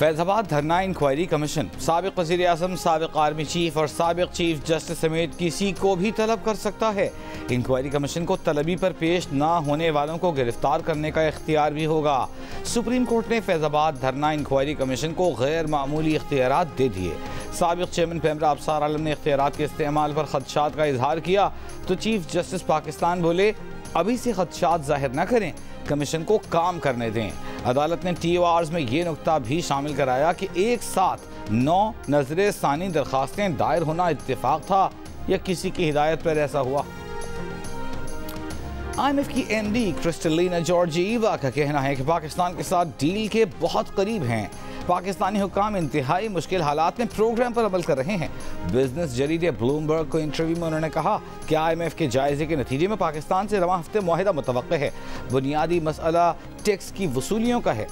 फैज़ाबाद धरना inquiry commission साबिक़ वज़ीर आज़म, साबिक़ army chief और साबिक़ चीफ जस्टिस समेत किसी को भी तलब कर सकता है। इंक्वायरी कमीशन को तलबी पर पेश ना होने वालों को गिरफ्तार करने का इख्तियार भी होगा। सुप्रीम कोर्ट ने फैज़ाबाद धरना इंक्वायरी कमीशन को गैर मामूली इख्तियारात दे दिए। साबिक़ चेयरमैन पैमरा अफसार आलम ने इख्तियारात के इस्तेमाल पर खदशात का इजहार किया तो चीफ जस्टिस पाकिस्तान बोले अभी से खदशात जाहिर न करें, कमीशन को काम करने दें। अदालत ने TORs में ये नुकता भी शामिल कराया कि एक साथ 9 नजर सानी दरखास्तें दायर होना इत्तेफाक था या किसी की हिदायत पर ऐसा हुआ। IMF की MD क्रिस्टलिना जॉर्जिएवा का कहना है कि पाकिस्तान के साथ डील के बहुत करीब हैं। पाकिस्तानी हुक्काम इंतहाई मुश्किल हालात में प्रोग्राम पर अमल कर रहे हैं। बिजनेस जरीदे ब्लूमबर्ग को इंटरव्यू में उन्होंने कहा कि IMF के जायजे के नतीजे में पाकिस्तान से रवां हफ्ते मुआहिदा मुतवक्किल है। बुनियादी मसला टैक्स की वसूलियों का है।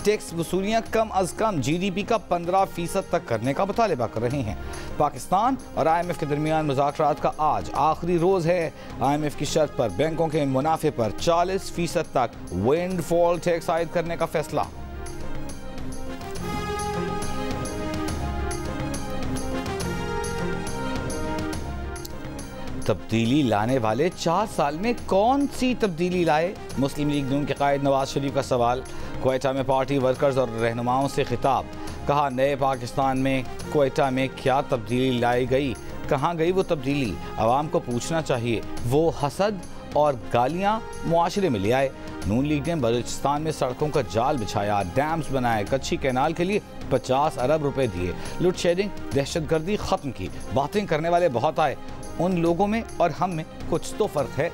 टैक्स वसूलियाँ कम अज कम GDP का 15% तक करने का मुतालबा कर रहे हैं। पाकिस्तान और IMF के दरमियान मुज़ाकरात का आज आखिरी रोज़ है। IMF की शर्त पर बैंकों के मुनाफे पर 40% तक विंडफॉल टैक्स आयद करने का फैसला। तब्दीली लाने वाले 4 साल में कौन सी तब्दीली लाए? मुस्लिम लीग नून के कायद नवाज शरीफ का सवाल। क्वेटा में पार्टी वर्कर्स और रहनुमाओं से खिताब। कहा नए पाकिस्तान में क्वेटा में क्या तब्दीली लाई गई, कहाँ गई वो तब्दीली? आवाम को पूछना चाहिए। वो हसद और गालियाँ मुआशरे में ले आए। नून लीग ने बलूचिस्तान में सड़कों का जाल बिछाया, डैम्स बनाए, कच्ची कैनाल के लिए 50 अरब रुपए दिए, लूट शेडिंग दहशतगर्दी खत्म की। बातें करने वाले बहुत आए, उन लोगों में और हम में कुछ तो फर्क है।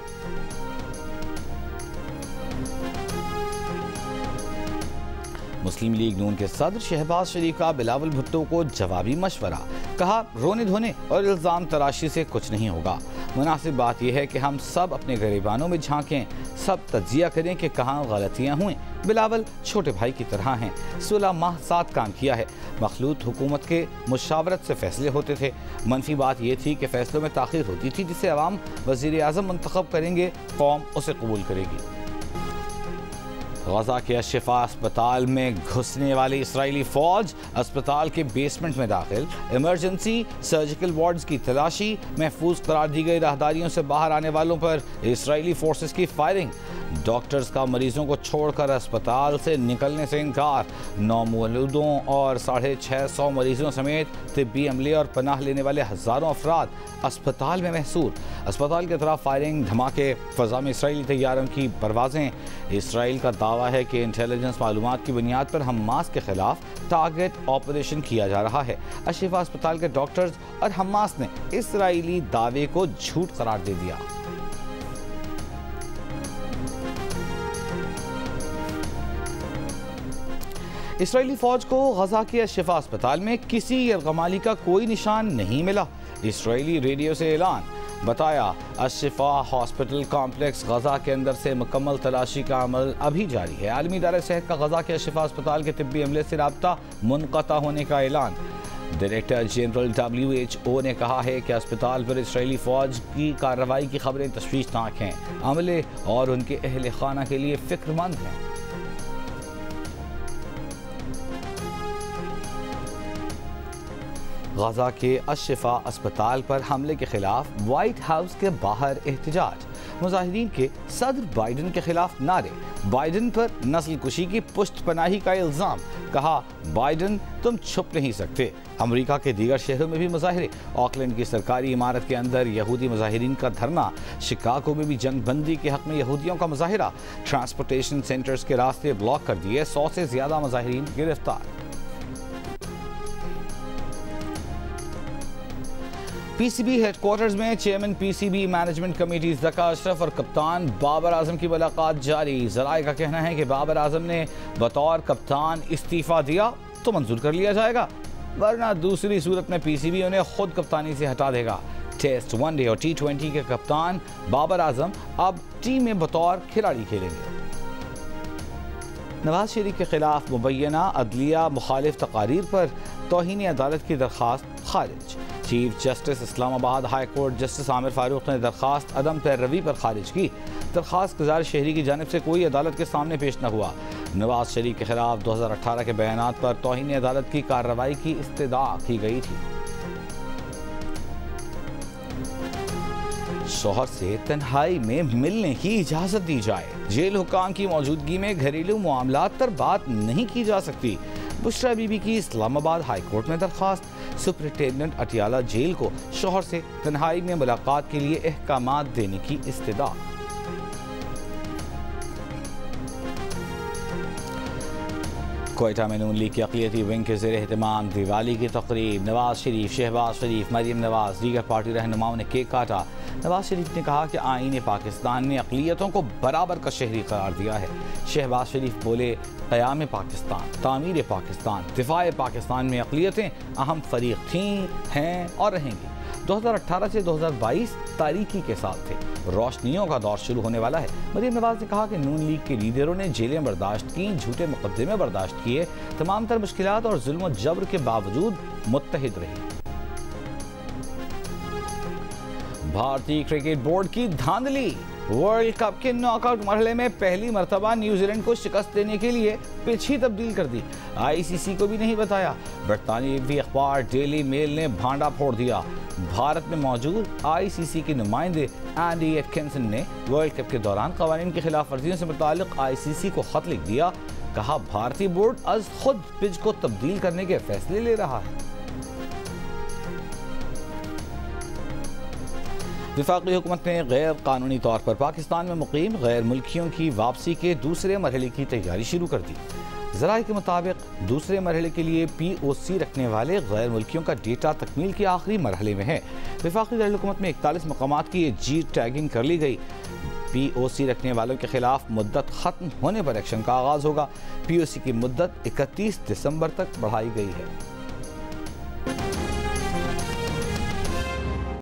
मुस्लिम लीग नून के सदर शहबाज शरीफ का बिलावल भुट्टो को जवाबी मशवरा। कहा रोने धोने और इल्ज़ाम तराशी से कुछ नहीं होगा। मुनासिब बात यह है कि हम सब अपने गिरेबानों में झांकें, सब तज्जिया करें कि कहाँ गलतियाँ हुई। बिलावल छोटे भाई की तरह हैं। 16 माह साथ काम किया है। मखलूत हुकूमत के मुशावरत से फैसले होते थे। मनफी बात यह थी कि फैसलों में ताख़ीर होती थी, जिसे अवाम वज़ीर आज़म मुंतखब करेंगे, कौम उसे कबूल करेगी। गजा के अशफा अस्पताल में घुसने वाली इसराइली फौज, अस्पताल के बेसमेंट में दाखिल, इमरजेंसी सर्जिकल वार्ड्स की तलाशी, महफूज करार दी गई राहदारियों से बाहर आने वालों पर इसराइली फोर्सेस की फायरिंग। डॉक्टर्स का मरीजों को छोड़कर अस्पताल से निकलने से इनकार। 9 मौलूदों और 650 मरीजों समेत तिब्बी अमले और पनाह लेने वाले हज़ारों अफराद अस्पताल में महसूर। अस्पताल की तरफ फायरिंग, धमाके, फ़ज़ा में इसराइली तैयारों की परवाज़ें। इसराइल का दावा है कि इंटेलिजेंस मालूमात की बुनियाद पर हमास के खिलाफ टारगेट ऑपरेशन किया जा रहा है। अशिफा अस्पताल के डॉक्टर्स और हमास ने इसराइली दावे को झूठ करार दे दिया। इसराइली फौज को गजा के अशफा अस्पताल में किसी यरगमाली का कोई निशान नहीं मिला। इसराइली रेडियो से ऐलान। बताया अशफा हॉस्पिटल कॉम्प्लेक्स गजा के अंदर से मुकम्मल तलाशी का अमल अभी जारी है। आलमी इदारे सेहत का गजा के अशफा अस्पताल के तिब्बी अमले से राब्ता मुनक़ता होने का ऐलान। डायरेक्टर जनरल WHO ने कहा है कि अस्पताल पर इसराइली फौज की कार्रवाई की खबरें तशवीशनाक हैं। अमले और उनके अहल खाना के लिए फिक्रमंद हैं। गजा के अशफा अस्पताल पर हमले के खिलाफ व्हाइट हाउस के बाहर एहतजाज। मुजाहिदीन के सदर बाइडन के खिलाफ नारे। बाइडन पर नस्ल कुशी की पुष्ट पनाही का इल्ज़ाम। कहा बाइडन तुम छुप नहीं सकते। अमेरिका के दीगर शहरों में भी मुजाहिरे। ऑकलैंड की सरकारी इमारत के अंदर यहूदी मुजाहिरीन का धरना। शिकागो में भी जंग बंदी के हक में यहूदियों का मुजाहिरा। ट्रांसपोर्टेशन सेंटर्स के रास्ते ब्लॉक कर दिए। 100 से ज़्यादा मुजाहिरीन गिरफ्तार। PCB हेडक्वार्टर्स में chairman PCB management committee Zaka Ashraf और कप्तान बाबर आजम की मुलाकात जारी। ज़राए का कहना है कि बाबर आजम ने बतौर कप्तान इस्तीफ़ा दिया तो मंजूर कर लिया जाएगा, वरना दूसरी सूरत में PCB उन्हें खुद कप्तानी से हटा देगा। टेस्ट, वनडे और T20 के कप्तान बाबर आजम अब टीम में बतौर खिलाड़ी खेलेंगे। नवाज शरीफ के खिलाफ मुबैना अदलिया मुखालिफ तकारीर पर तौहीन अदालत की दरख्वास्त खारिज। Chief justice Islamabad high court justice Aamir Farooq ने दरख्वास्त अदम पैरवी पर खारिज की। दरख्वास्त गुजार शहरी की जानिब से कोई अदालत के सामने पेश न हुआ। नवाज शरीफ के खिलाफ 2018 के बयानात पर तौहीन अदालत की कार्रवाई की इस्तदा की गई थी। शौहर से तन्हाई में मिलने की इजाजत दी जाए। जेल हुक्काम की मौजूदगी में घरेलू मामलात पर बात नहीं की जा सकती। बुशरा बीबी की इस्लामाबाद हाई कोर्ट में दरख्वास्त। सुपरिटेंडेंट अटियाला जेल को शौहर से तन्हाई में मुलाकात के लिए अहकामात देने की इस्तदा। कोयटा में नून लीग की अक़लियती विंग के ज़ेर एहतमाम दिवाली की तक़रीब। नवाज शरीफ, शहबाज शरीफ, मरियम नवाज, दीगर पार्टी रहनुमाओं ने केक काटा। नवाज शरीफ ने कहा कि आईन पाकिस्तान ने अक़लियतों को बराबर का शहरी करार दिया है। शहबाज शरीफ बोले, क़याम पाकिस्तान, तामीर पाकिस्तान, दिफाए पाकिस्तान में अक़लियतें अहम फरीक थीं, हैं और रहेंगी। 2018 से 2022 तारीकी के साथ थे। रोशनियों का दौर शुरू होने वाला है। मरियम नवाज ने कहा कि नून लीग के लीडरों ने जेलें बर्दाश्त की, झूठे मुकदमे बर्दाश्त किए, तमाम तर मुश्किलात और जुल्म जबर के बावजूद मुत्तहिद रही। भारतीय क्रिकेट बोर्ड की धांधली। वर्ल्ड कप के नॉकआउट मरहले में पहली मरतबा न्यूजीलैंड को शिकस्त देने के लिए पिच ही तब्दील कर दी। आईसीसी को भी नहीं बताया। बरतानवी अखबार डेली मेल ने भांडा फोड़ दिया। भारत में मौजूद आईसीसी के नुमाइंदे एंडी एटकिंसन ने वर्ल्ड कप के दौरान कवानीन की खिलाफ वर्जियों से मुताल्लिक आईसीसी को खत लिख दिया। कहा, भारतीय बोर्ड आज खुद पिच को तब्दील करने के फैसले ले रहा है। वफाकी हुकूमत ने गैर कानूनी तौर पर पाकिस्तान में मुकीम गैर मुल्कियों की वापसी के दूसरे मरहले की तैयारी शुरू कर दी। ज़राए के मुताबिक दूसरे मरहले के लिए POC रखने वाले गैर मुल्कियों का डेटा तकमील के आखिरी मरहले में है। वफाकी दारुल-हुकूमत में 41 मकामात की जी टैगिंग कर ली गई। POC रखने वालों के खिलाफ मुद्दत खत्म होने पर एक्शन का आगाज होगा। POC की मुद्दत 31 दिसंबर तक बढ़ाई गई है।